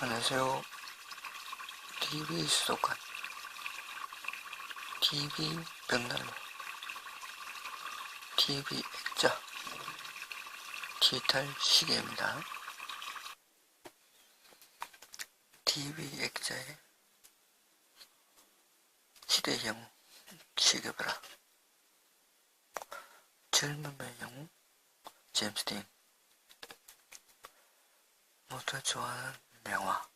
안녕하세요. TV 수도관, TV 벽난로, TV 액자, 디지털 시계입니다. TV 액자에 시대형 시계봐라. 젊음의 영웅 제임스 딘. 모두 좋아하는 명화.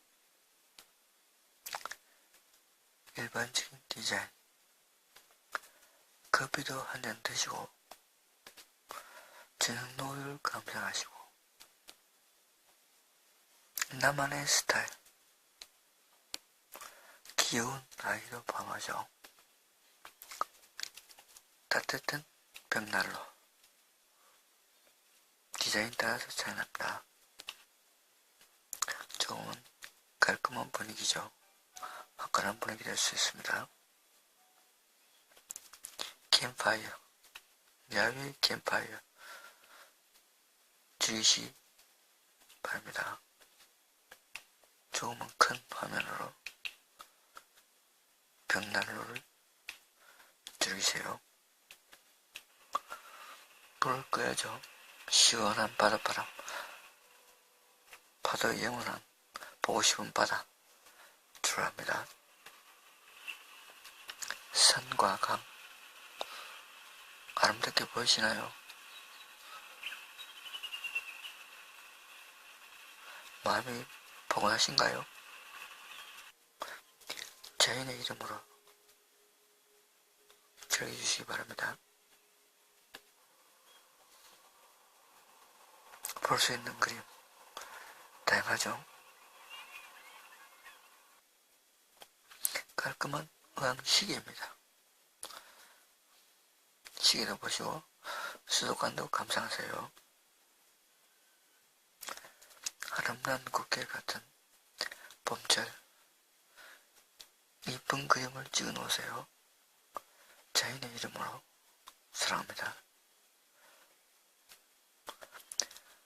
일반적인 디자인. 커피도 한 잔 드시고 저녁 노을 감상하시고 나만의 스타일. 귀여운 아이로 방어죠. 따뜻한 벽난로. 디자인 따라서 차이납니다. 조금은 깔끔한 분위기죠. 화끈한 분위기 될 수 있습니다. 캠파이어, 야외 캠파이어 주의시 바랍니다. 조금은 큰 화면으로 벽난로를 즐기세요. 불을 꺼야죠. 시원한 바닷바람, 바다의 영원한 보고 싶은 바다 들어갑니다. 산과 강 아름답게 보이시나요? 마음이 포근하신가요? 자연의 이름으로 즐겨주시기 바랍니다. 볼 수 있는 그림 다양하죠? 깔끔한 의왕 시계입니다. 시계도 보시고 수도관도 감상하세요. 아름다운 꽃게 같은 봄철 이쁜 그림을 찍어 놓으세요. 자연의 이름으로 사랑합니다.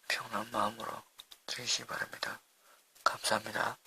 평온한 마음으로 즐기시기 바랍니다. 감사합니다.